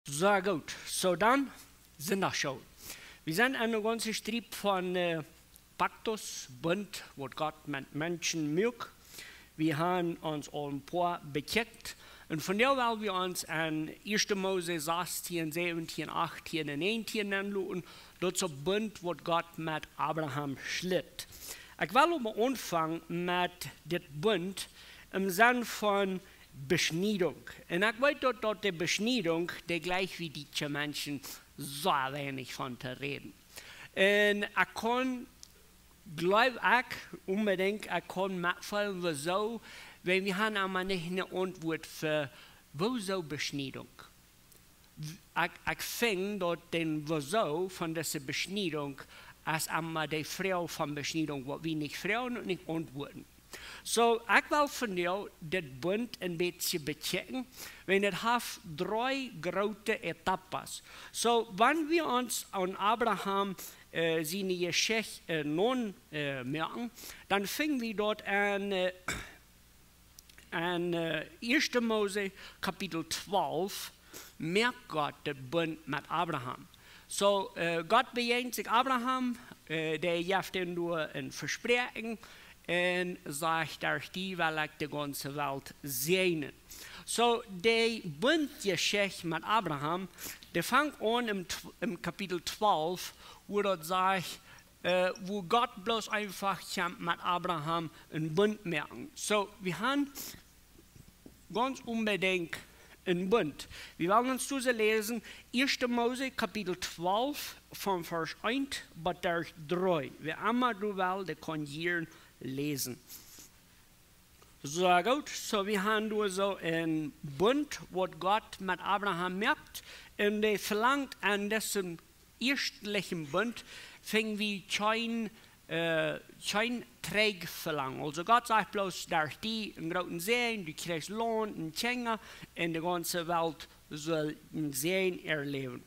Sehr gut. So dann sind wir schon. Wir sind eine ganze Strip von Paktus, Bund, was Gott mit Menschen mögt. Wir haben uns ein paar bekeckt. Und von der wollen wir uns an 1. Mose 16, 17, 18 und 19 anschauen. Das ist ein Bund, was Gott mit Abraham schlitt. Ich will aber anfangen mit dem Bund im Sinne von Beschneidung. Und ich weiß, dass die Beschneidung, die gleich wie die Menschen, so wenig von zu reden. Und ich kann, glaube ich, unbedingt, ich kann mitfallen, wieso, weil wir haben aber nicht eine Antwort für, wieso Beschneidung. Ich finde, dass den wieso von dieser Beschneidung als einmal die Frau von Beschneidung, was wir nicht fragen und nicht antworten. So, ich will von dir das Bund ein bisschen bechecken, wenn es hat 3 große Etappen. So, wenn wir uns an Abraham seine Geschichte nun merken, dann finden wir dort an 1. Mose Kapitel 12, merkt Gott den Bund mit Abraham. So, Gott bejahnt sich Abraham, der gibt ihm nur ein Versprechen und sagt, dass die will ich die ganze Welt segnen. So, die Bundgeschichte mit Abraham, die fängt an im Kapitel 12, wo dort sagt, wo Gott bloß einfach mit Abraham einen Bund merken. So, wir haben ganz unbedingt einen Bund. Wir wollen uns diese lesen, 1. Mose Kapitel 12, von Vers 1 bis 3. Wer immer du willst, der kann hier lesen. So gut, so wir haben nur so einen Bund, was Gott mit Abraham macht, und der verlangt an diesem erstlichen Bund, fing wie kein Träg verlangen. Also Gott sagt bloß, dass die einen großen Segen, du kriegst Lohn, einen Schenker, und die ganze Welt soll einen Segen erleben.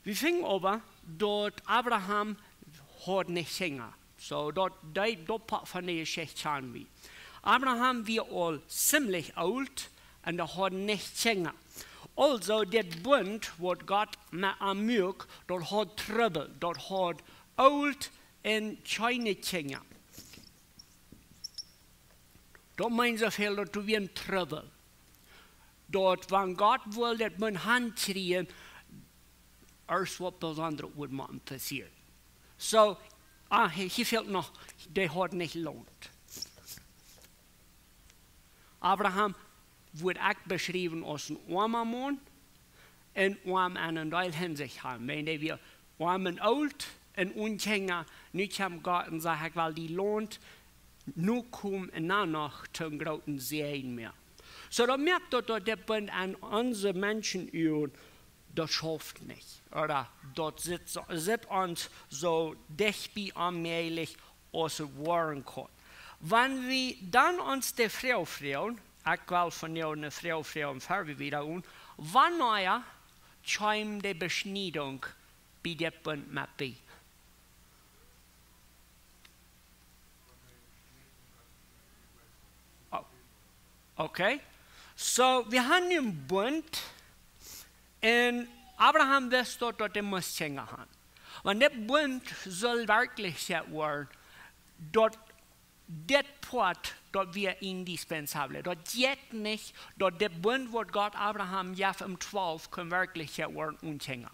Wir fingen aber, dort Abraham hat nicht Schenker. So, dort von der Geschichte haben wir. Abraham war all ziemlich alt und er hat nicht Schenker. Also, der Bund, was Gott mit ihm mögt, dort hat Trouble, dort hat alt und keine Kinder. Dort meint so viel, dass du wie ein Trouble. Dort, wenn Gott will, dass man Hand kriegen, erst was Besonderes wird machen passiert. So, hier fehlt noch, der hat nicht lohnt. Abraham wird auch beschrieben als ein armer Mann und arm an einer Teil Hinsicht haben. Wenn wir arm und alt und Unkinder nicht am Garten sagen, weil die lohnt, nur kommen und danach zum großen Segen mehr. So, da merkt ihr, dass der Bund an unsere Menschen üben, das schafft nicht. Oder dort sitzt uns so dicht bei allmählich aus dem Waren kann. Wenn wir dann uns die Frau fragen, ich will von dir eine Frau fragen, Farbe wieder an, wann neuer kommt die Beschneidung bei der Bund mit bei? Okay, so wir haben einen Bund und Abraham wusste, dass er muss Kinder haben. Wenn der Bund soll wirklich werden, dort das Part, dort wir indispensabel. Dort geht nicht, dort der Bund, was Gott Abraham gab im 12, kann wirklich werden und Kinder.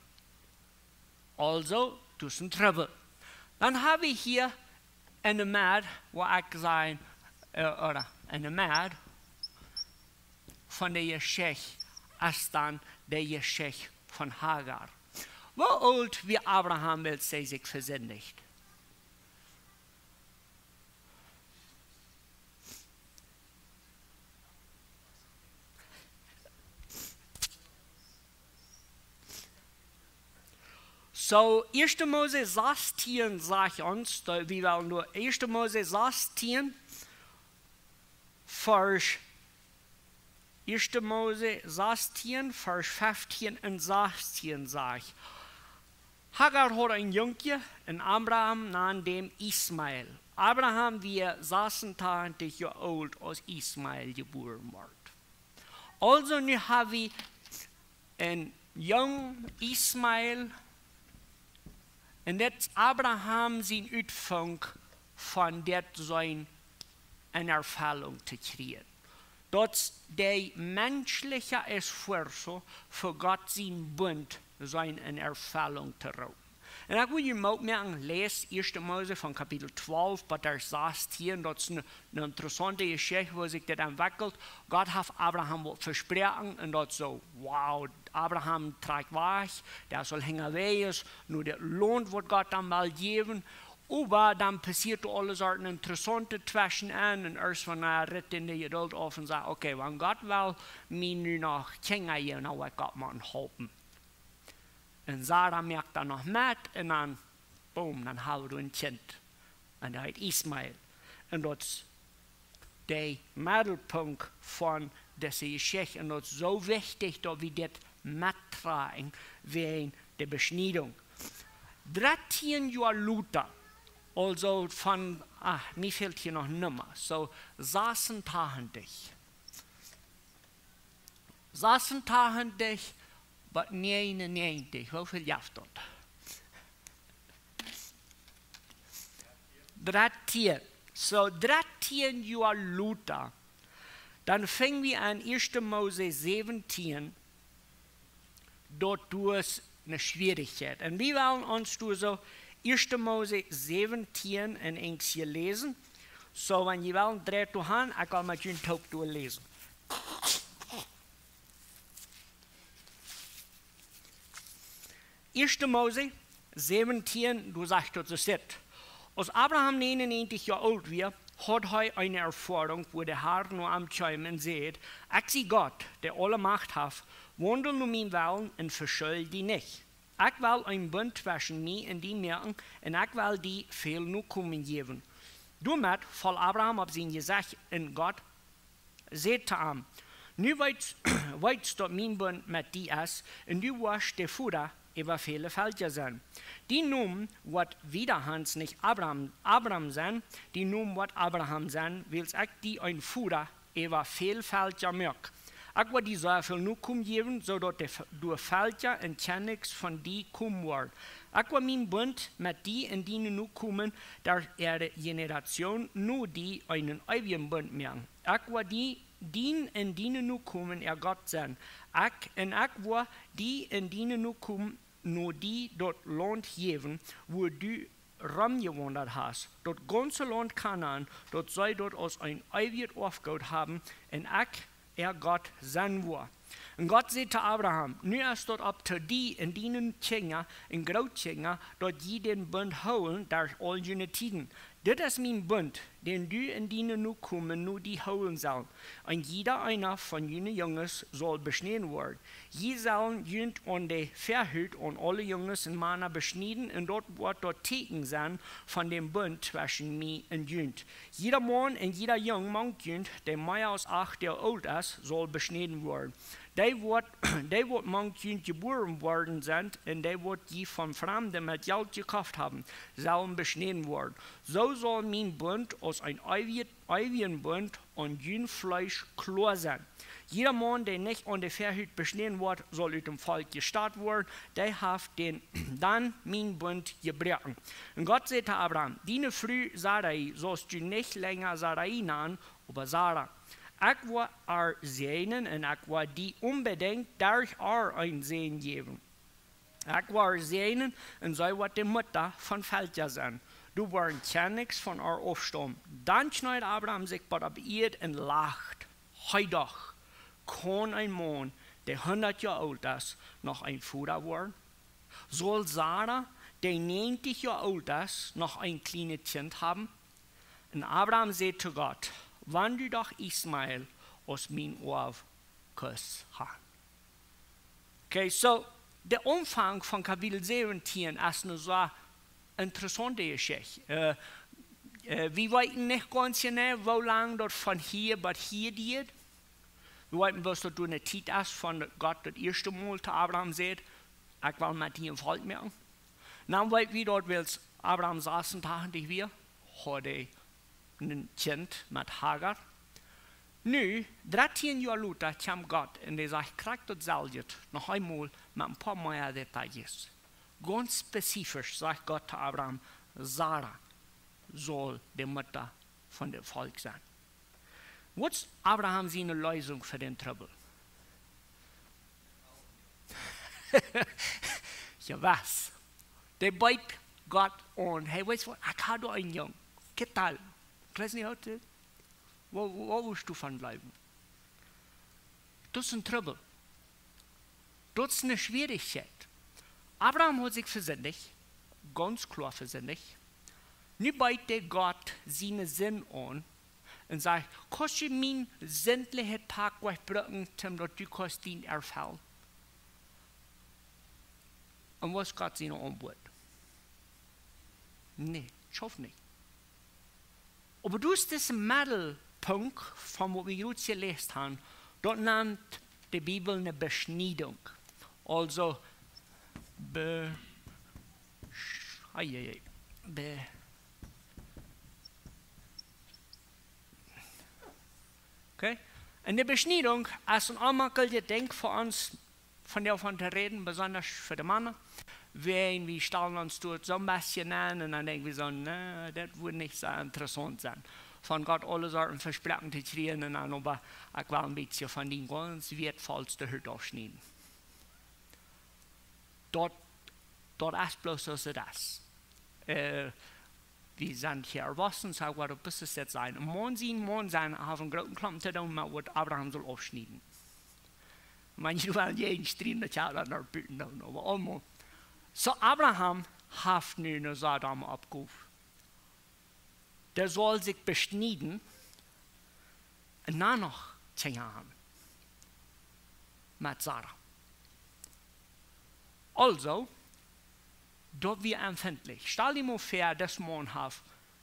Also, das ist ein Trouble. Dann habe ich hier eine Mad, wo ich sage, oder eine Mad, von der Geschichte als dann der Geschichte von Hagar. Wie alt wie Abraham will sie sich versündigt? So, 1. Mose 16 sagt uns, wir wollen nur 1. Mose 16, Vers 1. Mose 16, Vers 15 und 16 sagt, Hagar hat ein Jüngchen und Abraham nahm dem Ismael. Abraham war 86 Jahre alt, als Ismael geboren wurde. Also, nu haben wir ein jong Ismael, en dat Abraham zijn uitvang van dat zijn een ervaring te krijgen. Dat de menschliche esfuerzo voor God zijn bund zijn een ervaring te roepen. En ik wil je opmerken, lees 1 Mose van kapitel 12, wat daar staat hier, dat is een interessante geschichte, hoe zich dat ontwikkelt. God heeft Abraham wat versproken en dat zo, wauw, Abraham trekt weg, der zal hingen wees, nu dat loont wat God dan wel geven. Maar dan passiert alles een interessante twischen aan en eerst van rit in de geduld af en zegt, oké, want God wil mij nu nog kinderen geven, nou wat God moet helpen. En Sarah merkt dan nog met en dan, boom, dan hebben we een kind. En dat heet Ismael. En dat is de middelpunt van deze geschichte. En dat is zo wichtig dat we dit mettragen wegen de besnijding. 13 jaar later, also van, mir fehlt hier noch Nummer, so 86. 86, but 99, hoeveel jaft dat? 13. So 13 jaar later, dann fingen wir an 1. Mose 17, dort durch eine Schwierigkeit. Und wir wollen uns durch so 1. Mose 17 in Engels lesen. So, wenn je wel draait toe gaan, ik kan met jullie ook doorlezen. Eerste Mose 17, du sagst dort so zit. Als Abraham 99 jaar oud was, had hij een ervaring waar de Heer nu am Tschäumen seht, ik zie Gott, der alle Macht hat, wandel nu mijn Willen en verschuil die nicht. Ik wil een bund zwischen mij en die merken en ik wil die veel nu komen geven. Daarmee val Abraham op zijn gezegd en God zei te hem, nu weet dat mijn bund met die is en du was de voeder over vele veldjes zijn. Die noem wat wiederhans niet Abraham zijn, die noem wat Abraham zijn, wils ik die een voeder over veel veldjes merk. Ik wil die zoveel nu kom geven, zodat de door veldjes en kennis van die kom wordt. Ik wil mijn bund met die en die nu komen, daar de generatie nu die een eeuwige bund merken. Ik wil die en die nu komen, God zijn. Ik wil die en die nu komen, nu die dat land geven, waar du rumgewandert hast. Dat ganze land Kanaan, dat zij dat als een eeuwig aufgehouden hebben, en Gott sein war. Und Gott sagte zu Abraham, nu ist dort ab zu die in dienen Kinder, in Großkinder, dort je den Bund holen, der all jene Tiden. Das ist mein Bund, den du in dienen nu kommen, nu die holen sollen. Und jeder einer von jenen Junges soll beschnitten werden. Je sollen jünd an der Verhüt und alle Junges in Mana beschnitten, und dort wird dort Teken sein von dem Bund zwischen mir und jünd. Jeder Mann und jeder Jungmann jünd, der mehr als 8 Jahre alt ist, soll beschnitten werden. Die wird manchmal geboren worden sind und die wird die von Fremden mit Geld gekauft haben, sollen beschnitten werden. So soll mein Bund als ein ewigen Bund und jün Fleisch klar sein. Jeder Mann, der nicht an der Verhüt beschnitten wird, soll aus dem Volk gestartet werden, der hat dann mein Bund gebrochen. Und Gott sagte Abraham, deine Frau Sarai sollst du nicht länger Sarai nennen, aber Sarah. Ich will segnen und ich will die unbedingt durch ein Segen geben. Ich will segnen und sie wird die Mutter von Feldja sein. Du wirst Kenntnis von Aufstamm. Dann schneidet Abraham sich bei der Erde und lacht. Heute kann ein Mann, der 100 Jahre alt ist, noch ein Vater werden? Soll Sarah, der 90 Jahre alt ist, noch ein kleines Kind haben? Und Abraham sagt zu Gott, wenn du doch Ismael aus mein Ohr küsst hast. Okay, so der Umfang von Kapitel 17 ist eine so interessante Geschichte. Wir wissen nicht ganz genau, wie lange das von hier bis hier geht. Wir wissen, was das eine Zeit ist, von Gott das erste Mal zu Abraham sagt, ich will mit dir im Volk machen. Dann wissen wir dort, weil Abraham saß und hat er ein Kind mit Hagar. Nu, 13 jaar later kwam God en hij zegt, krijg dat zelfs nog eenmaal met een paar meer details. Ganz specifisch zegt God zu Abraham, Sarah soll die Mutter von dem Volk sein. Was ist Abraham seine Lösung für den Trouble? Ja, was? Der beit Gott an. Hey, weißt du was? Ich habe da einen Jungen. ¿Qué tal? Ich weiß nicht heute. Wo willst du von bleiben? Das ist ein Trouble. Das ist eine Schwierigkeit. Abraham hat sich versündigt, ganz klar versündigt. Nu beitet Gott seinen Sinn an und sagt, kannst du mein Sündlichkeit Park wegbringen, damit du kannst ihn erfüllen? Und was ist Gott seine Antwort? Nee, schaff nicht. Aber du hast diesen Mittelpunkt, von was wir jetzt gelesen haben, dort nennt die Bibel eine Beschneidung. Also, okay? Und die Beschneidung ist ein anmakelndes Ding für uns, von der von zu reden, besonders für die Männer. Wir stellen uns dort so ein bisschen an und dann denken wir so, ne, das würde nicht so interessant sein. Von Gott alle Sorten Versprechen zu kriegen und dann aber ich will ein bisschen von den ganz wertvollsten Hütte aufschneiden. Dort ist bloß so das. Wir sind hier erwachsen, so was muss es jetzt sein. Morgen sein, haben einen großen Klumpen zu tun, was Abraham soll aufschneiden. Manche wollen jeden Strien, das ja dann noch bieten, aber einmal. So Abraham hat nun eine Sodom abgerufen. Der soll sich beschneiden und dann noch 10 Jahre mit Sarah. Also, dort wir empfindlich. Stell dir mal vor, dass man hat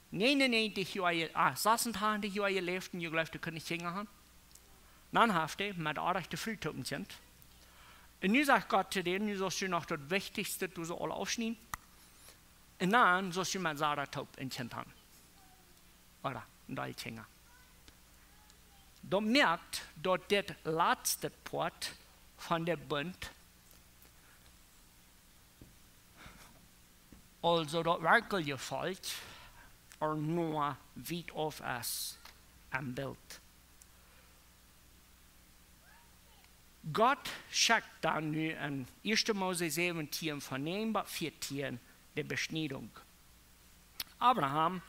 99 Jahre, 26 Jahre gelebt und ihr glaubt, ihr könnt nicht Kinder haben. Dann habt ihr mit 8 Frühtöten sind. Und nu sagt Gott zu denen, nu sollst du noch das Wichtigste, du sollst alle aufschneiden. Und dann sollst du mit Sarah taub ein Kind haben. Oder ein Kinder. Da merkt, dass das letzte Part von der Bund, also das wirkliche Volk, nur weit auf ist am Bild. Gott schickt dann nu in 1. Mose 17 von 9 bis 14 die Beschneidung. Abraham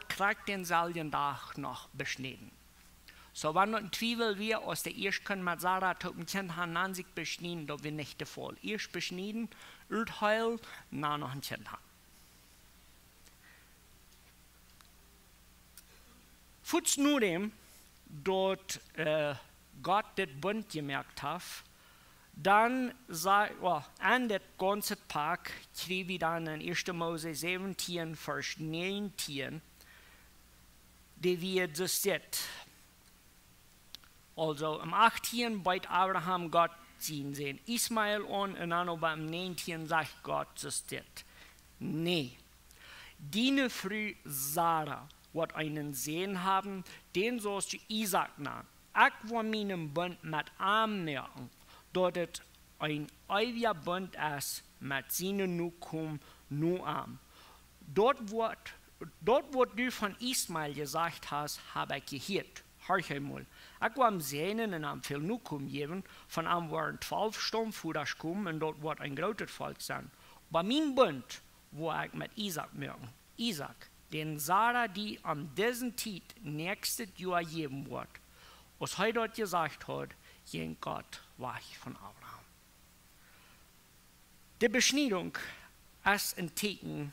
kriegt denselben Tag noch beschnitten. So, wenn ein Zweifel wir aus der ersten mit Sarah ein Kind haben, dann sich beschneiden, da wir nicht der Fall. Erst beschneiden, Urteil, dann noch ein Kind haben. Kurz nur dem, dort Gott das Bund gemerkt hat, dann an das ganze Tag kriegen wir dann in 1. Mose 17, Vers 19, die wir das sieht. Also am 18 beit Abraham Gott sehen Ismael an und dann aber am 19 sagt Gott das sieht. Nee, deine Frau Sarah wird einen Sohn haben, den sollst du Isaac nennen. Ich will meinen Bund mit ihm merken, dass es ein ewiger Bund ist mit seinen Nachkommen nur ihm. Dort, was du von Ismael gesagt hast, habe ich gehört. Hör einmal. Ich will ihm Sehnen und ihm viel Nachkommen geben, von ihm werden 12 Stammväter kommen und dort wird ein großes Volk sein. Bei meinem Bund, wo ich mit Isaac merken, Isaac, den Sarah, die an diesem Zeit nächstes Jahr geben wird, was er dort gesagt hat, gegen Gott weg von Abraham. Die Beschneidung ist ein Zeichen,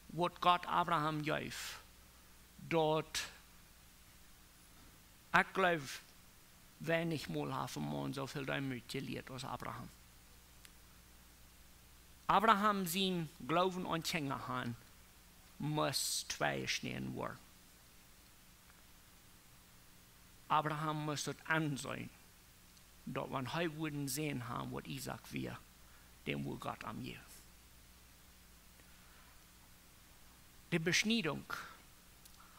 was Gott Abraham gab. Dort, ich glaube, wenn ich mal haben Mann so viel Demut gelehrt als Abraham. Abraham sein Glauben an Kinder haben, muss zweischneiden werden. Abraham muss dort ansehen, dass wenn er würden sehen haben, was Isaac wäre, dem will Gott am geben. Die Beschneidung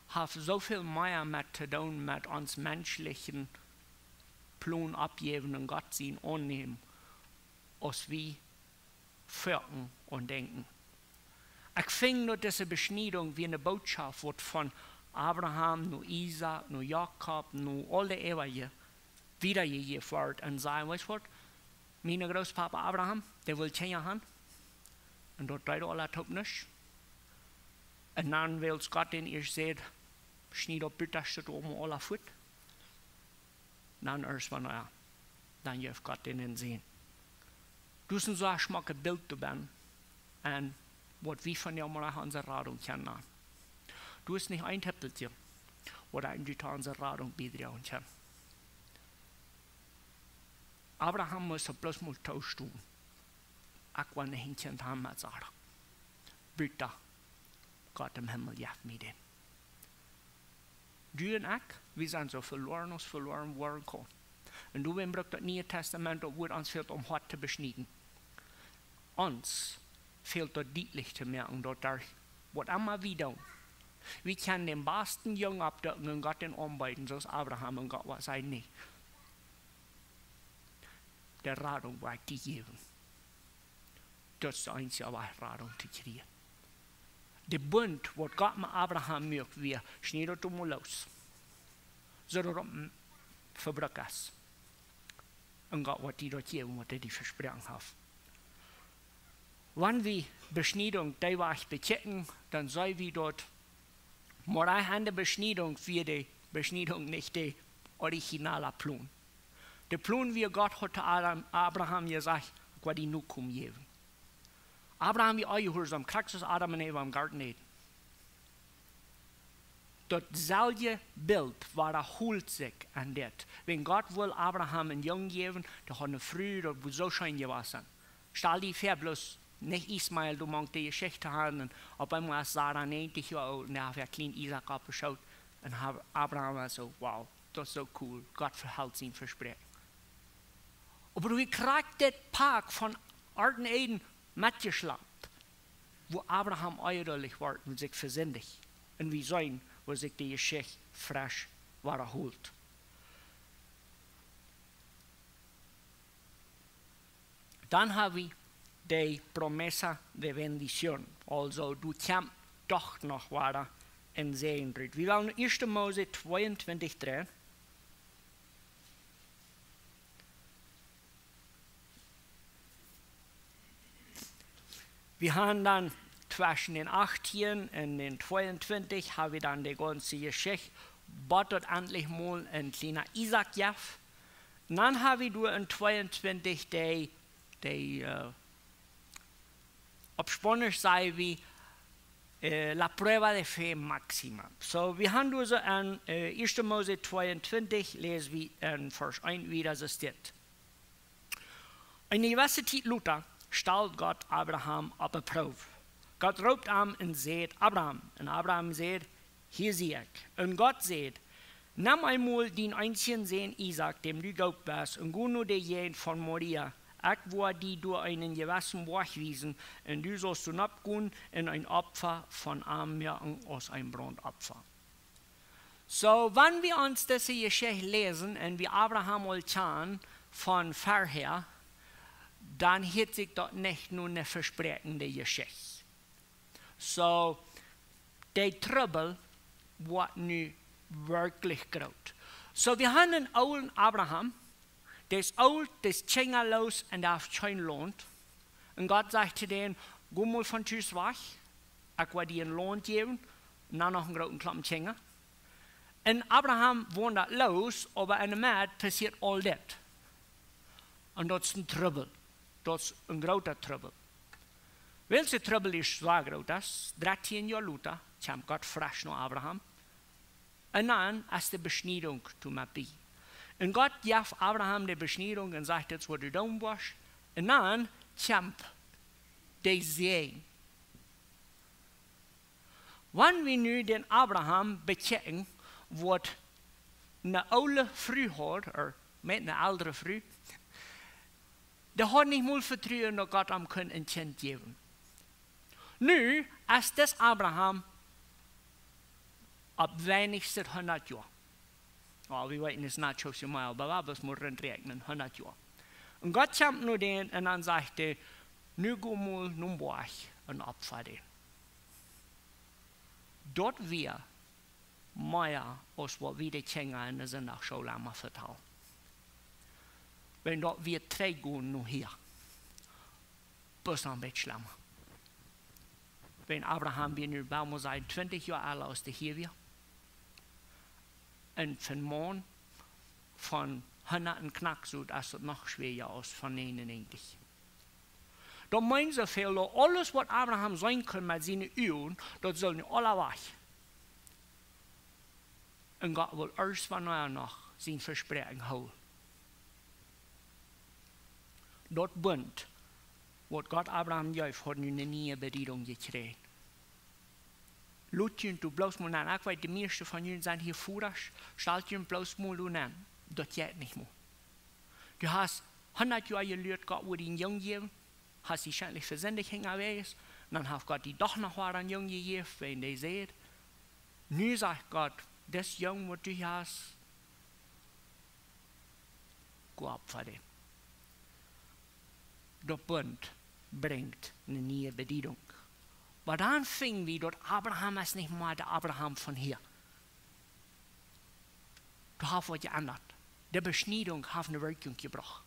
hat so viel mehr mit zu tun mit uns menschlichen Plan abgeben und Gott sehen annehmen, als wir fühlen und denken. Ich finde nur diese Beschneidung wie eine Botschaft wird von Abraham, nur Isaac, nur Jakob, nur alle Ewige wiedergegeben wird und sagen, weißt du was, mein Großpapa Abraham, der will 10 Jahre haben und dort dreht alle top nicht. Und dann will Gott den ich sehe, schneid op bitte steht oben alle Fuß. Dann erst van ja, dann heeft Gott den sehen. Du sind so ein schmackes Bild zu ben und was wir von dir mal unsere Radung kennen. Du bist nicht ein Tippeltier, oder eigentlich unsere Radung beitragen kann. Abraham muss bloß mal Tausch tun. Ich will nicht hinten haben mit Sarah. Bitte, Gott im Himmel, ja, mir den. Du und ich, wir sind so verloren, als verloren worden können. Und du brauchst das Neue Testament, wo uns fehlt, Hort zu beschneiden. Uns fehlt das deutlich zu merken, dass was immer wir tun. Wir können den besten Jungen abdecken und Gott den anbeiten, so ist Abraham und Gott was sei nicht. Der Radung war gegeben. Das ist das Einzige, was Radung zu kriegen. Der Bund, was Gott mit Abraham macht, wir schneiden das mal los. So dass es verbrochen ist. Und Gott wird die dort geben, was die versprochen hat. Wenn wir Beschneidung die Weg bechecken, dann sei wir dort, aber eine Beschneidung für die Beschneidung nicht der originale Plan. Der Plan, wie Gott hat Abraham gesagt, was die nur kommen geben. Abraham wie eingehorsam, kriegst du Adam und Eva im Garten Eden. Das selbe Bild wiederholt sich an das. Wenn Gott will Abraham einen Jungen geben, der hat eine Früh, das wird so schön gewesen. Stell dir vor, bloß nicht Ismael, du magst die Geschichte haben, und auf einmal ist Sarah 90 Jahre alt und er hat einen kleinen Isaac abgeschaut und Abraham war so, wow, das ist so cool, Gott verhält sein Versprechen. Aber du kriegst das Park von Garten Eden mitgeschleppt, wo Abraham eierlich war und sich versündigt. Und wie sein, wo sich die Geschichte frisch wiederholt. Dann haben wir die Promesse der Bendition. Also, du kannst doch noch weiter in Segen drin. Wir wollen 1. Mose 22,3. Wir haben dann zwischen den 18 und den 22 haben wir dann die ganze Geschichte. Gott hat endlich mal ein kleiner Isaac gegeben. Dann haben wir in 22 die auf Spanisch sagen wir la prueba de fe maxima. So, wir haben also an 1. Mose 22, lesen wir in Vers 1, wie das steht. In der Universität Luther stellt Gott Abraham auf eine Probe. Gott ruft ihm und sagt, Abraham. Und Abraham sagt, hier sehe ich. Und Gott sagt, nimm einmal den einzigen Sohn Isaac, dem du glaubt bist, und geh nur den von Moria. Ich werde die durch einen gewissen Weg wiesen, und du sollst hinabgehen in ein Opfer von Armen aus einem Brandopfer. So, wenn wir uns diese Geschichte lesen, und wir Abraham mal kennen von vorher, dann hat sich dort nicht nur eine versprechende Geschichte. So, der Trouble wird nun wirklich groß. So, wir haben einen alten Abraham, der ist alt, der ist kinderlos und der hat kein Lohn. Und Gott sagt zu denen, geh mal von Tschüss weg, ich werde dir einen Lohn geben, und dann noch einen großen Klappen Kinder. Und Abraham wandert los, aber in der Mitte passiert all das. Und das ist ein Trouble. Das ist ein großer Trouble. Welche Trouble ist so groß? 13 Jahre später kommt Gott frisch nach Abraham. Und dann ist die Beschneidung zu Mappie. Und Gott gibt Abraham die Beschneidung und sagt, jetzt wo du tun wirst. Und dann kommt der Segen. Wenn wir nun den Abraham bechecken, wird eine alte Früh hat, oder mit einer älteren Früh, der hat nicht mal Vertrauen, dass Gott ihm ein Kind geben. Nu, als das Abraham ab wenigstens 100 Jahre. Ja, wir weten es nicht so mal, aber was muss man rechnen, 100 Jahre. Und Gott kommt nur den und dann sagt er, nu go mal nun Borg und opfer den. Dort wir mehr als was wir die Kinder in der Sonntagsschule einmal vertellen. Wenn dort wir 3 gehen nur hier, bis noch ein bisschen schlimmer. Wenn Abraham wir nu bauen sein 20 Jahre alt aus der hier wir. Und von morgen von 100 knack so, dass es noch schwerer aus von denen eigentlich. Da meinen sie viel, alles was Abraham sein kann mit seinen Uhren, das sollen alle weg. Und Gott will erst von neuer noch sein Versprechen holen. Dort Bund, was Gott Abraham gab, hat nun eine neue Bedeutung gekriegt. Lutjen, du bloß mal an, ich weiß, die meisten von ihnen sind hier Führers, stellt ihnen bloß mal an. Das geht nicht mehr. Du hast 100 Jahre gelehrt, Gott wurde ihn jung gegeben, hast sie scheinlich versendet hingewiesen, dann hat Gott die doch noch einen jung gegeben, wenn die seht. Nu sagt Gott, das Jung, was du hast, geh ab für den. Der Bund bringt eine neue Bedeutung. Aber dann fing wir, dort Abraham ist nicht mal der Abraham von hier. Du hast was geändert. Die Beschneidung hat eine Wirkung gebracht.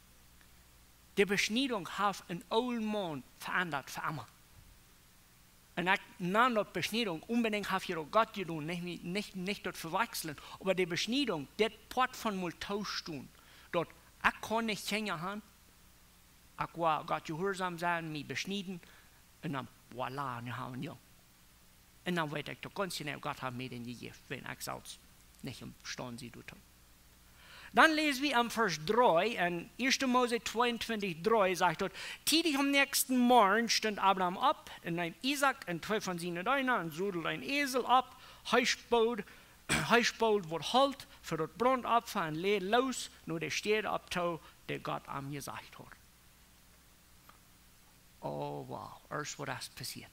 Die Beschneidung hat einen alten Mann verändert für immer. Und nach der Beschneidung unbedingt hat ja Gott getan, nicht dort verwechseln. Aber die Beschneidung, das Port von mal Tausch tun. Dort, ich kann nicht Kinder haben. Ich war Gott gehorsam sein, mich beschneiden. Und dann, voilà, wir haben ja. Und dann weiß ich, ganz genau, Gott hat mir den gegeben, wenn ich selbst nicht im Stand sie tut. Dann lesen wir am Vers 3, in 1. Mose 22, 3, sagt dort, täglich am nächsten Morgen stand Abraham ab, und nahm Isaac und 2 von seinen Söhnen und sudelt ein Esel ab, Heißbaut wird halt für das Brandopfer und lädt los, nur der steht ab, der Gott am gesagt hat. Oh wow, erst was das passiert.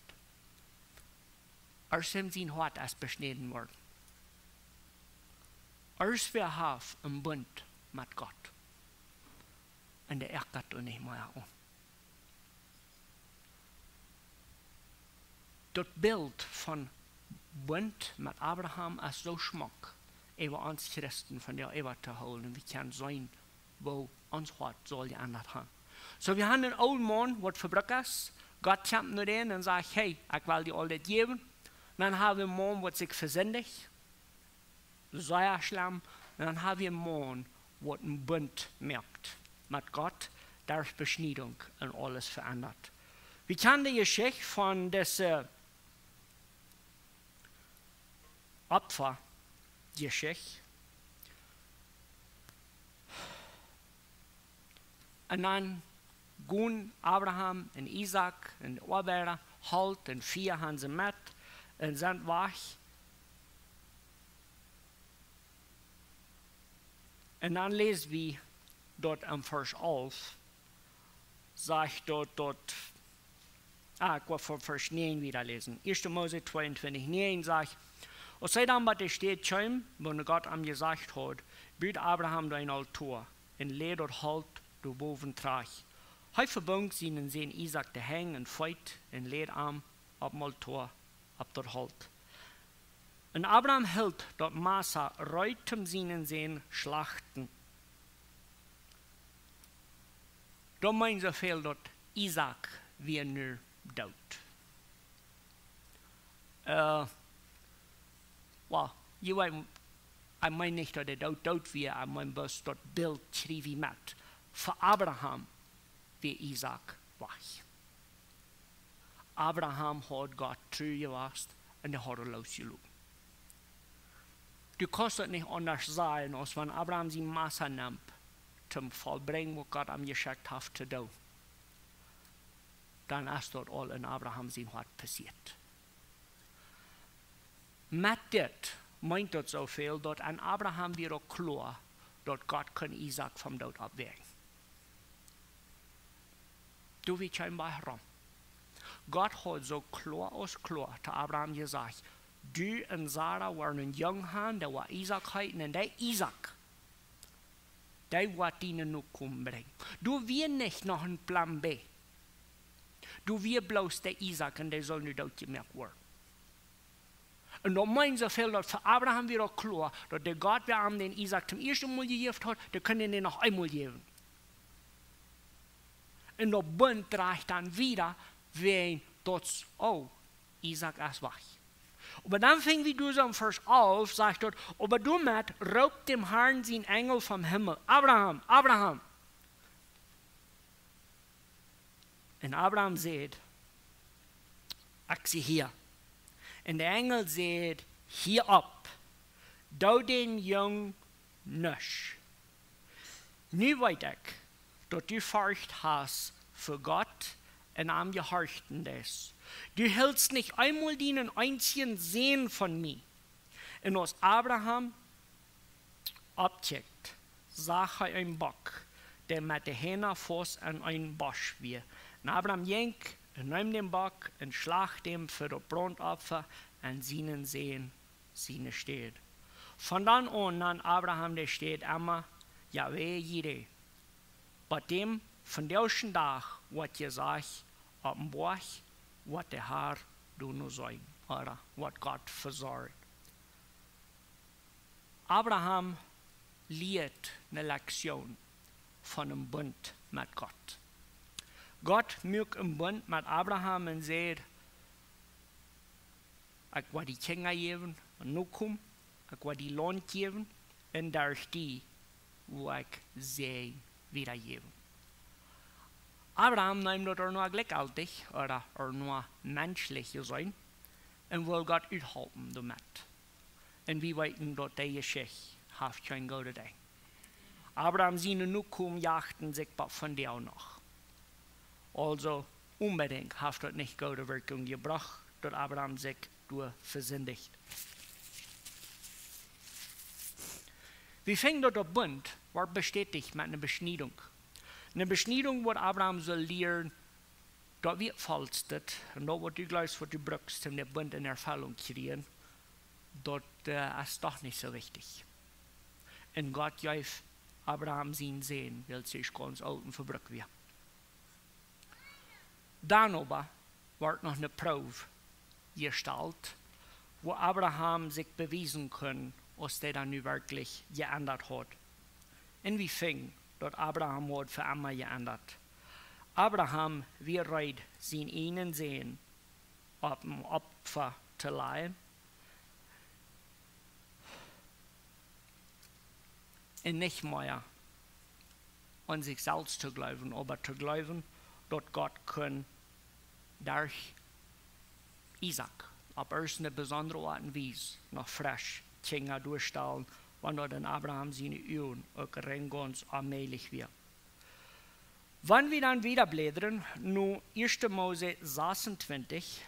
Erst haben sie Hort erst beschnitten worden. Erst wir haben einen Bund mit Gott. Und der ärgert uns nicht mehr an. Das Bild von Bund mit Abraham ist so schmuck, über uns Christen von der Ewa zu holen. Und wir können sein, wo uns Hort soll geändert haben. So, wir haben einen alten Mann, der verbrückt ist. Gott kommt nur rein und sagt, hey, ich will dir all das geben. Dann haben wir einen Mann, der sich versündigt. Sehr schlimm. Dann haben wir einen Mann, der einen Bund merkt mit Gott, durch Beschneidung und alles verändert. Wir kennen die Geschichte von dieser Opfergeschichte. Und dann gehen Abraham und Isaac und Arbeiter halt und 4 haben sie mit und sind weg. Und dann lesen wir dort am Vers 11, sagt dort, ich will von Vers 9 wieder lesen. 1. Mose 22, 9 sagt, und sei dann, was steht schon, wenn Gott am gesagt hat, baut Abraham dein Altar und lädt dort halt du boven trach. Hij verbond seinen Sohn Isaac de hang en feit en leed am op Altar, op der Halt. Und Abraham hielt dort Massa reutem seinen Sohn schlachten. Da meinen sie viel dort Isaac wie nur dood. Well, you I meine nicht, dass dood wie, I meine bloß dort Bild schrieb mit. Für Abraham wie Isaac war. Abraham hat Gott treu gewesen und er hat losgelassen. Du kannst es nicht anders sein, als wenn Abraham seine Masse nimmt, zum Vollbringen, was Gott ihm geschickt hat zu tun. Dann ist dort all in Abraham sein Hart passiert. Mit das meint das so viel, dass an Abraham wieder klar, dass Gott kann Isaac vom Tod abwehren. Du weißt schon warum. Gott hat so klar aus klar zu Abraham gesagt, du en Sarah waren een jong han, dat was Isaac heiten, en die Isaac, die wat die nu kom brengen. Du wir nicht noch een plan B. Du wir bloos de Isaac en die zal nu doodgemerkt worden. En dan meinen ze veel dat voor Abraham weer ook klaar, dat de God weer aan den Isaac zum eerste Mal gegeven had, dan kunnen die nog eenmaal geven. En dat bund reicht dann wieder, wen tot, oh, Isaac ist weg. Aber dann fing wie du so im Vers 11, sagt dort, aber du mit, raubt dem Herrn sein Engel vom Himmel, Abraham, Abraham. Und Abraham sagt, ich sehe hier. Und der Engel sagt, hier ab, du den Jungen nicht. Nu weet ich, dass du Furcht hast für Gott und am Gehorchten des. Du hältst nicht einmal den einzigen Sehen von mir. Und als Abraham abcheckt, sah er einen Bock, der mit den Händen Fuß an einen Bosch wir. Und Abraham jenk und nahm den Bock und schlacht ihm für das Brandopfer an seinen Sehen, seine steht. Von dann an Abraham, der steht immer, Jahwe Jireh. Bei dem von der ersten Tag, was je sagt, auf dem Berg, was der Herr doen soll, oder was Gott versorgt. Abraham lehrt eine Lektion von einem Bund mit Gott. Gott macht einen Bund mit Abraham und sagt, ich will die Kinder geben, und nu komm, ich will die Land geben, und durch die, wo ich sie wiedergeben. Abraham nimmt das nur gleichgültig oder nur menschlich sein und will Gott uithelpen damit. Und wir weten, dass die Geschichte hat kein gute Day. Abraham seine Nachkommen jachten sich von der noch. Also unbedingt hat das nicht gute Wirkung gebracht, dass Abraham sich durch versündigt. Wie fing dort der Bund, war bestätigt mit einer Beschneidung. Eine Beschneidung, wo Abraham soll lernen, das wird falsch, und das, was du glaubst, was du brauchst, um den Bund in Erfüllung zu kriegen, das ist doch nicht so wichtig. Und Gott gibt Abraham sein Sehen, weil sich ganz alt und verbrückt wird. Dann aber wird noch eine Probe gestellt, wo Abraham sich beweisen kann, was der dann wirklich geändert hat. Und wie fing, dass Abraham hat für immer geändert. Abraham wird bereit, sein einen Sehen auf dem Opfer zu leihen. Und nicht mehr an sich selbst zu glauben, aber zu glauben, dass Gott kann durch Isaac auf eine besondere Art und Weise noch frisch Kinder durchstellen, wenn dann Abraham seine Augen auch ganz allmählich wird. Wenn wir dann wieder blättern, nun 1. Mose 26,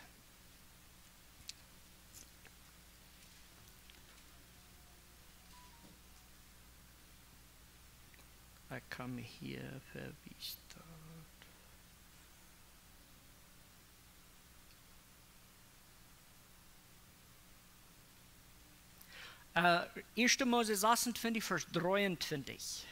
ich komme hier verwiesen. 1. Mose 26, Vers 23.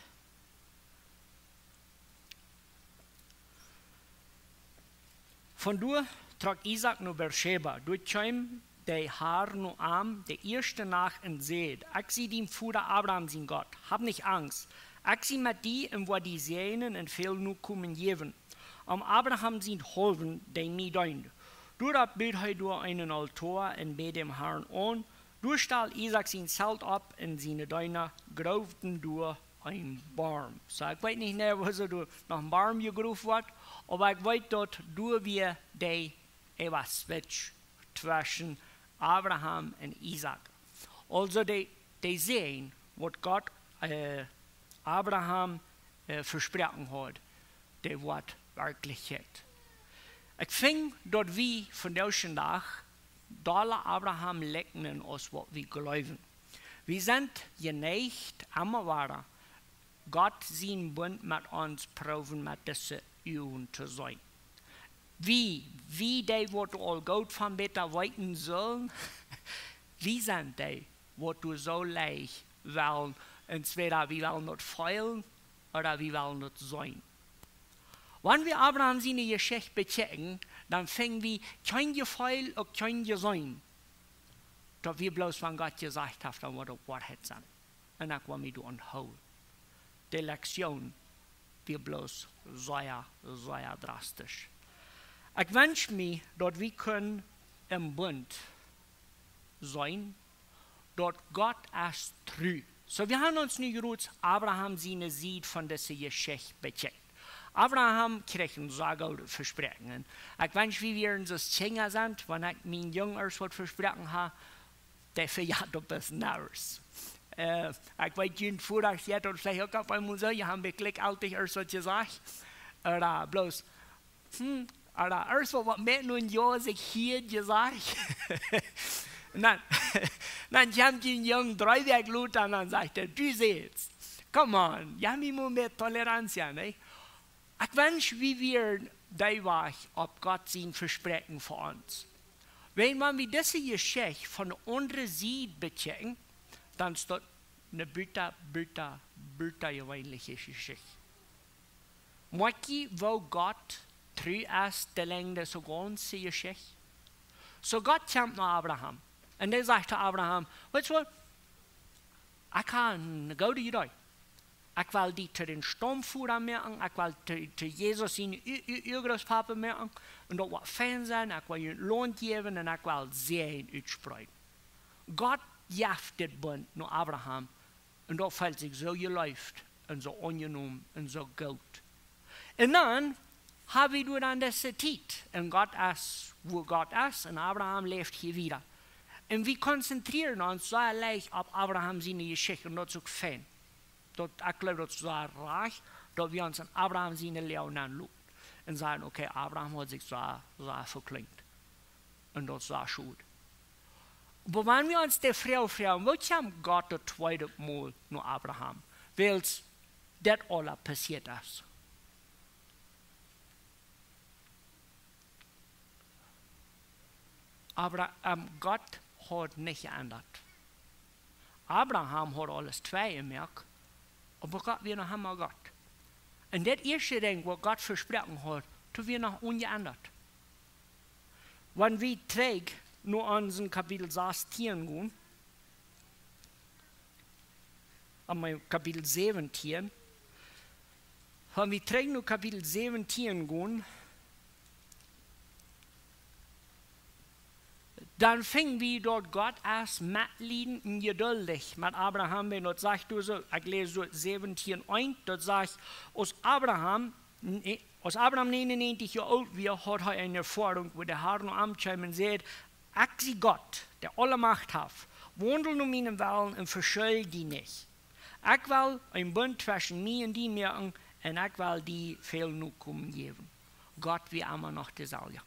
Von du trug Isaac nu Beersheba, du kwam de haar nu aan, de eerste Nacht in Seed. Ik zie die Vater Abraham zijn Gott, hab nicht Angst. Ik zie met die en wat die Seinen en veel nu komen geven. Abraham zijn holven, die niet deund. Du dat bid hij door einen Altar en bid dem Herrn an. Du stahl Isaac sein Zelt ab in seine Deine, grauften durch einen Baum. So, ich weiß nicht mehr, was durch nach einem Baum gegraut wird, aber ich weiß, dass durch wir die etwas switch zwischen Abraham und Isaac. Also, die sehen, was Gott Abraham versprochen hat, die wird Wirklichkeit. Ich fing dort wie von der ersten Tag, Dalla Abraham legnen uns, was wir glauben. Wir sind geneigt, immer weiter, Gott sein Bund mit uns proben, mit diesen Üben zu sein. Wie die, was all gut von bitte weiten sollen, wie sind die, wo du so leicht wollen, entweder wir wollen nicht feilen oder wir wollen nicht sein. Wenn wir Abraham seine Geschichte bechecken, dann fängen wir kein Gefeil und kein Gesäun. Dass wir bloß von Gott gesagt haben, dann wird auch Wahrheit sein. Und dann wollen wir du anholen. Die Lektion wird bloß sehr, sehr drastisch. Ich wünsche mir, dass wir können im Bund sein, dass Gott ist treu. So, wir haben uns nicht geruht, Abraham seine Sieg von dieser Geschichte becheckt. Abraham kreeg een zagel versprechen. Ik wens wie wir in das Zingen sind, wenn ich meinen Jüngers was versprochen habe, der verjagt op das Naurs. Ich weiß nicht, vorher jetzt und vielleicht auch bei uns so, je haben wirklich altijd erst was gesagt. Oder bloß, oder erst was mit nun ja sich hier gesagt. Dann ich habe den Jungen 3 Tage gelut und dann sagte du siehst, come on, ja, wir müssen mehr Toleranz haben, ne? Ich wünsche, wie wir da waren, ob Gott sein Versprechen für uns. Wenn wir diese Geschichte von unserer Seite bechecken, dann ist das eine gewöhnliche Geschichte. Manche, wo Gott treu ist, der längst so ganze Geschichte. So Gott kommt nach Abraham. Und er sagt zu Abraham, weißt du was, ich kann go to you. Ich will die zu den Stammführer merken, ich will zu Jesus in ihr Großpapa merken und dort was Fan sein, ich will ihnen Lohn geben und ich will Segen aussprechen. Gott jaft den Bund nach Abraham und dort fällt sich so geläuft und so angenommen und so gut. Und dann haben wir dann diese Zeit und Gott ist, wo Gott ist und Abraham lebt hier wieder. Und wir konzentrieren uns so leicht auf Abraham seine Geschichte und dort so Fan. Ich glaube, das ist so reich, dass wir uns an Abraham seine Lehren anschauen und sagen, okay, Abraham hat sich so verklingt. Und das ist so schuld. Aber wenn wir uns die Frau fragen, wo kam Gott das zweite Mal nach Abraham? Weil das alles passiert ist. Aber Gott hat nicht geändert. Abraham hat alles zwei gemerkt. Aber Gott wird noch immer Gott. Und das erste Ding, was Gott versprochen hat, das wird noch ungeändert. Wenn wir träg nur an unseren Kapitel 16 gehen, an Kapitel 17, wenn wir träg nur Kapitel 17 gehen, dann fing wir dort Gott erst mitleiden und geduldig mit Abraham. Und dort sagt du so, ich lese so 17,1, dort sagt, aus Abraham 99 Jahre alt wird, hat er eine Erfahrung, wo der Herr noch ankommt und sagt, ich sehe Gott, der alle Macht hat, wandel um meinen Willen und verschuld die nicht. Ich will einen Bund zwischen mir und die merken und ich will die viel Nachkommen geben. Gott wird immer noch derselbe.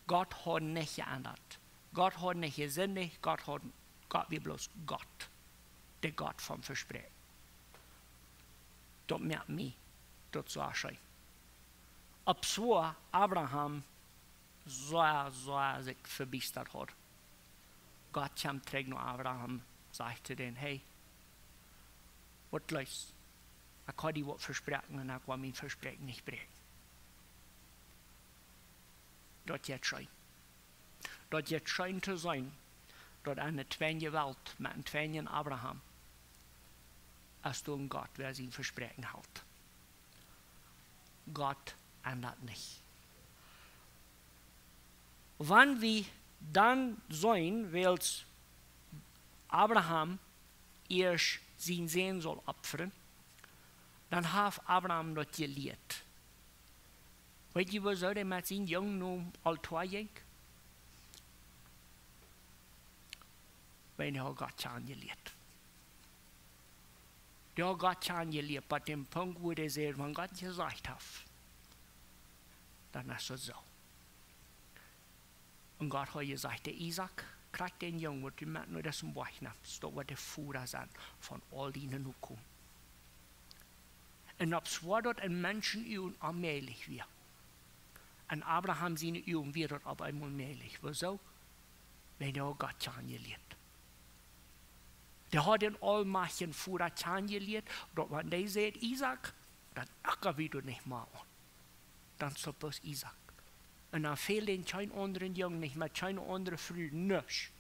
Gott hat nicht geändert. Gott hat nicht gesündigt, Gott wird bloß Gott. Der Gott vom Versprechen. Das merkt mich, das so schön. Ob so Abraham so sich verbiestert hat. Gott kam zurück nach Abraham, sagte den, hey, was los? Ich habe dir was versprochen und ich will mein Versprechen nicht brechen. Das jetzt schön. Das jetzt schön zu sein, dass eine zweite Welt mit einem zweiten Abraham, als du ein Gott, wer sein Versprechen hält. Gott ändert nicht. Wenn wir dann sein, weil Abraham erst sein Sehen soll opfern, dann hat Abraham das gelehrt. Weet je wat er met zijn jong nu al 2 jaar? Wij hebben God aangeleerd. Die hebben God aangeleerd, maar den Punkt, wo er zegt, wenn Gott gesagt hat, dann ist es so. Und Gott hat gesagt, der Isaac kriegt den Jungen, wo du mit nur das im Bauch nimmst, das wird der Führer sein von all denen Nachkommen. Und ob es war dort ein Menschen allmählich wird. Und Abraham seine Übung wird dort auf einmal mählich. Wieso? wenn er Gott kennengelernt. Der hat den allmächtigen Führer kennengelernt, und wenn der sagt, Isaac, dann acker wie du nicht mal an. Dann stopp es Isaac. Und dann fehlt den kein anderen Jungen nicht mehr, kein anderer Früh, nichts.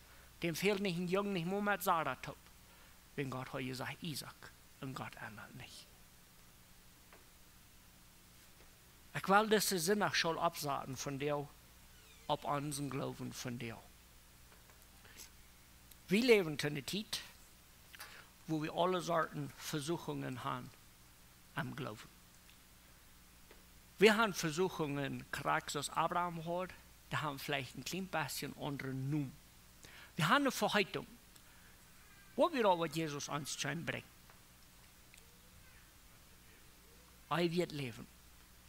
Dem fehlt nicht ein Jungen nicht mehr mit Sarah top. Wenn Gott hat gesagt, Isaac, und Gott ändert nicht. Ich will diese Sinne schon absagen von dir, auf unseren Glauben von dir. Wir leben in einer Zeit, wo wir alle Sorten Versuchungen haben am Glauben. Wir haben Versuchungen, Kriegs aus Abraham hat, die haben vielleicht ein klein bisschen anderen Namen. Wir haben eine Verheitung. Wo wir auch, was Jesus uns bringt. Er wird leben.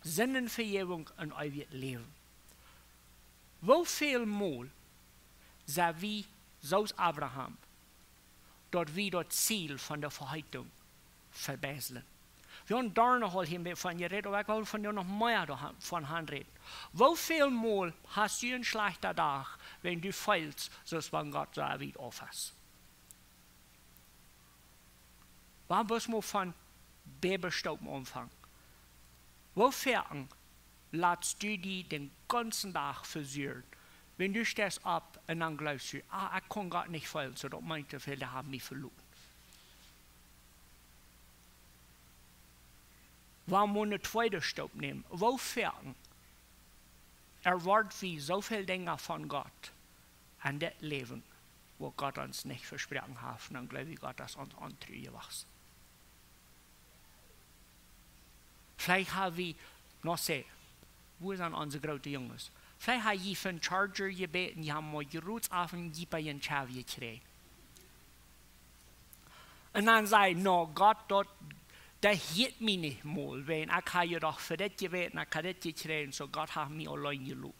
Sinnenvergebung und er wird leben. Wie viel Mal sind wir, so Abraham, dort wir das Ziel von der Verheitung verbessern? Wir haben da noch hier von geredet, aber ich will von dir noch mehr davon reden. Wie viel Mal hast du einen schlechten Tag, wenn du fehlst, so wenn Gott so wieder aufhast? Wann bist du von Babystauben anfangen? Wofern lässt du die den ganzen Tag versuchen? Wenn du stehst ab und dann glaubst du, ich kann Gott nicht fehlen, so das meint er, viele haben mich verloren. Wenn wir einen zweiten Staub nehmen, wofern erwarten wir so viele Dinge von Gott an das Leben, wo Gott uns nicht versprochen hat, dann glaube ich, Gott das uns antrüge gewachsen. Vielleicht haben wir noch sehen, wo sind unsere großen Jungs? Vielleicht haben wir für einen Charger gebeten, die haben mal geruht auf und die bei ihren Chavi gekriegt. Und dann sagen, no, Gott, das hielt mich nicht mal, wenn ich habe ja doch für das gebeten, ich habe das gekriegt, so Gott hat mich allein gelobt.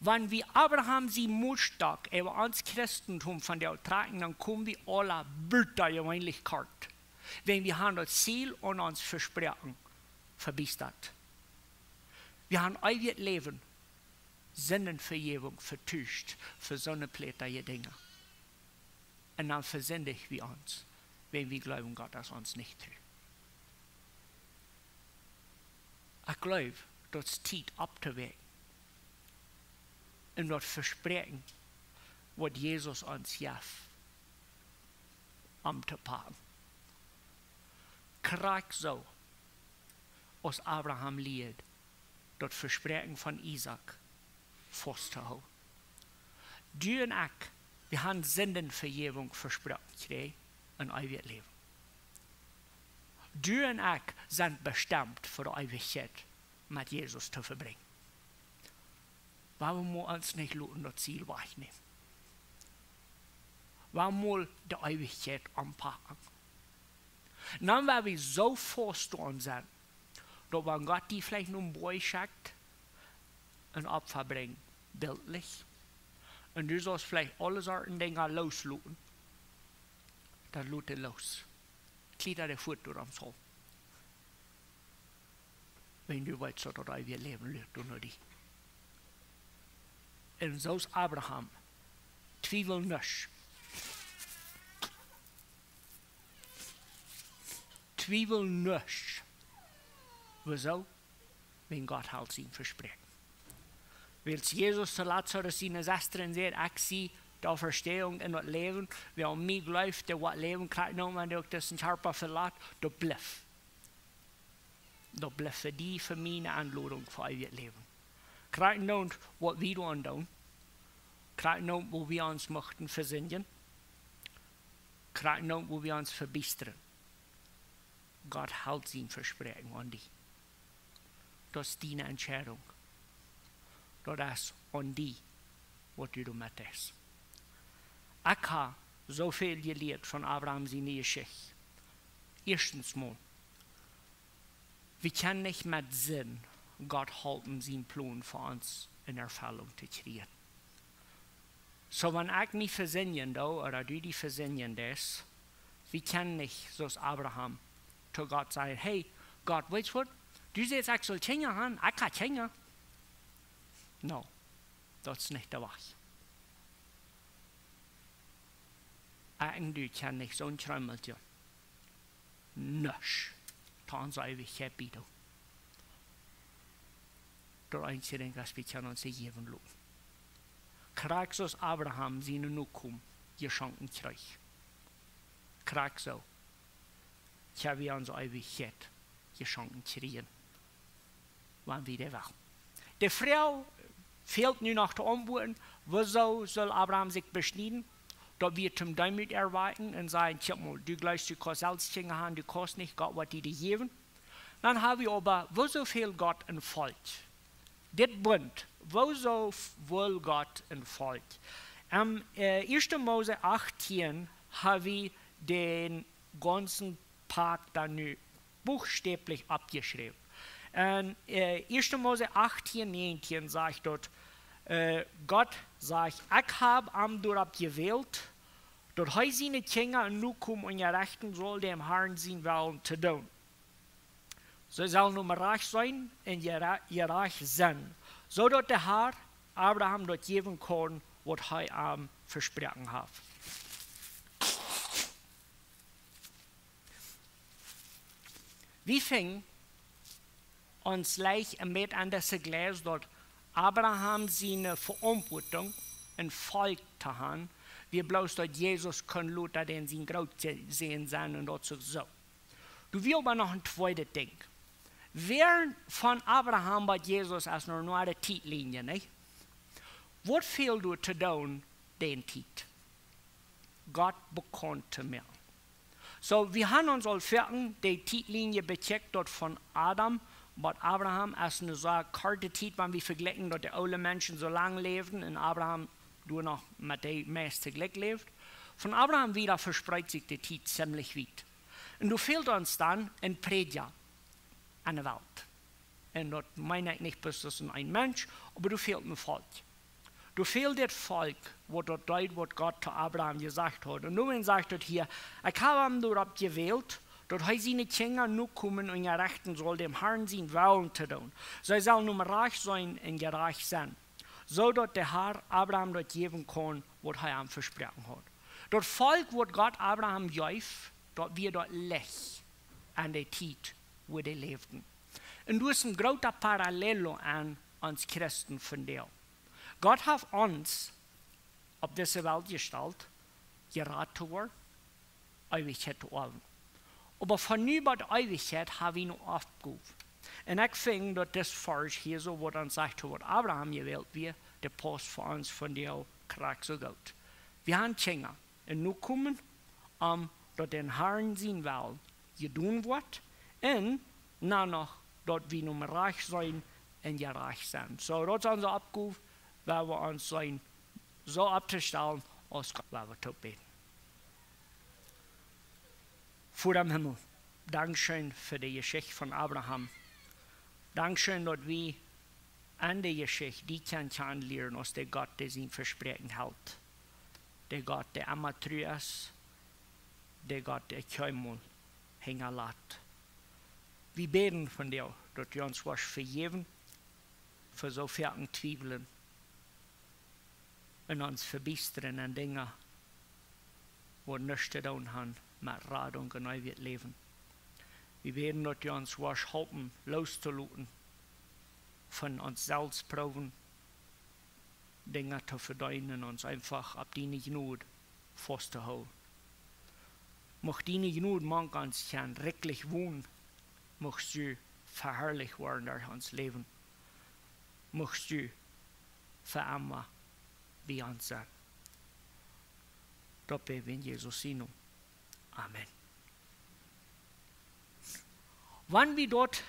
Wenn wir Abraham sie Mutstag über uns Christentum von der tragen, dann kommen wir alle Bilder gewöhnlich kalt. Wenn wir haben das Ziel und uns versprechen, verbistert. Wir haben euer Leben, Sinnenvergebung vertuscht für so eine plätige Dinge. Und dann versündigen wir uns, wenn wir glauben, Gott das uns nicht tut. Ich glaube, das Zeit abzuwägen und das Versprechen, was Jesus uns gibt, anzupacken. Krieg so aus Abraham lied, das Versprechen von Isaac festzuhalten. Du und ich, wir haben Sündenvergebung versprochen in ewig Leben. Du und ich sind bestimmt für die Ewigkeit mit Jesus zu verbringen. Warum muss uns nicht das Ziel wegnehmen? Warum muss die Ewigkeit anpacken? Dann werden wir so vorstehen sein, dass wenn Gott die vielleicht nur ein Bräu schickt, ein Opfer bringt, bildlich, und du sollst vielleicht alle Sorten Dinge losluten, dann lute los. Glieder der Fuß durch am Soll. Wenn du weißt, so dass wir leben, lügt du nur die. Und so ist Abraham, Zweifel nicht. Zweifel nicht. Wieso? Wenn Gott halt sein Versprechen. Weil Jesus zu Lazarus seine Schwestern sagt, ich sehe die Verstehung in das Leben, wer an mich läuft, der was Leben kriegt, nur wenn der diesen Körper verlässt, der bleibt. Der bleibt für die, für meine Anladung für euer Leben. Kriegt nun, was wir tun, kriegt nun, wo wir uns möchten versündigen, kriegt nun, wo wir uns verbistern. Gott hält sein Versprechen an dich. Das ist deine Entscheidung. Das ist an dich, was du damit hast. Ich habe so viel gelernt von Abraham seine Geschichte. Erstens mal, wir können nicht mit Sinn Gott halten, seinen Plan für uns in Erfüllung zu kriegen. So, wenn ich mich versündigen oder du die versündigen das, wir können nicht, so als Abraham, zu Gott sagen, hey, Gott, weißt du was? Du sagst, ich soll Kinder haben, ich kann Kinder. No. dat is niet de weg. En du kan niet zo'n trummeltje. Niks. Dan zou we geen bieden. Door eens te denken, als we kan ons geven lopen. Krijg zoals Abraham zijn nu kom, je schanken krijg. Krijg zo. Kan we ons eeuwigheid je schanken krijgen. Wanneer we dat wel. De vrouw fehlt nu noch te antwoorden. Wieso soll Abraham sich beschneiden? Dat wir zum Damit erwarten und sagen, tja mal, du gleich, du kannst selbst Dinge haben, du kannst nicht Gott, was die dir geben. Dann haben wir aber, wieso fehlt Gott ein Volk? Das Bund, wieso will Gott ein Volk? 1. Mose 18 haben wir den ganzen Pakt dann buchstäblich abgeschrieben. Und 1. Mose 18, 19 sagt dort, Gott sagt, ich habe am Durab gewählt, dort hij seine Kinder nu kom und je rechten soll dem Herrn sein Willen zu tun. Sie sollen nun reich sein und je reich sein, so dass der Herr Abraham dort geben kann, was er am versprochen hat. Wir fingen uns gleich mit an das Gleis dort Abraham seine Verantwortung ein Volk zu haben, wie bloß dort Jesus kann Luther den sein Graut sehen sein und dort so. Du willst aber noch ein zweites Ding. Wer von Abraham bei Jesus als nur eine Zeitlinie, nicht? Was fehlt du zu tun, den Zeit? Gott bekannte mir. So, wir haben uns all vierten die Zeitlinie becheckt dort von Adam, bei Abraham als eine so karte Zeit, wenn wir vergleichen, dass die alle Menschen so lange lebten und Abraham nur noch mit dem meisten Glück lebt. Von Abraham wieder verspricht sich die Zeit ziemlich weit. Und du fehlt uns dann ein Prediger an der Welt. Und dort meine ich nicht, dass das ein Mensch, aber du fehlt ein Volk. Du fehlt das Volk, wo dort deut, was Gott zu Abraham gesagt hat. Und nun sagt er hier, ich habe ihn dort gewählt, dort er seine Kinder nu kommen und er rechten soll, dem Herrn sein Willen zu tun. Sie soll nun reich sein und gerecht sein. So dass der Herr Abraham dort geben kann, was er ihm versprochen hat. Dort Volk, wo Gott Abraham jäuft, dort wird dort lech an der Zeit, wo die lebten. Und du hast ein großer Parallel an uns Christen von dir. Gott hat uns auf diese Welt gestellt, geraten worden, Ewigkeit zu wollen. Aber von nu bei der Ewigkeit haben wir noch aufgerufen. Und ich finde, dass das Vers hier so, was dann sagt, was Abraham gewählt wird, der Post für uns von dir kriegt so gut. Wir haben Kinder. Und nun kommen, dass den Herrn sein will, gedun wird, und noch, dass wir nun reich sein und gerecht sind. So, das ist unser Abruf, weil wir uns sein, so abzustellen, als Gott, weil wir beten. Vor dem Himmel, Dankeschön für die Geschichte von Abraham. Dankeschön, dass wir an der Geschichte die kennenlernen, als der Gott, der sein Versprechen hält. Der Gott, der immer treu ist. Der Gott, der keinmal hängen lässt. Wir beten von dir, dass du uns was vergeben für so viele Zweifeln und uns verbessern an Dingen, die nichts zu tun haben mit Radung und neues Leben. Wir beten, dass du uns was helfen, loszulassen, von uns selbst proben, Dinge zu verdienen und uns einfach ab deine Gnade festzuhalten. Mach deine Gnade man uns kann wirklich wohnen, machst du verherrlicht werden durch uns Leben. Machst du für immer bei uns sein. Das beten wir in Jesus Namen. Amen. Wenn wir dort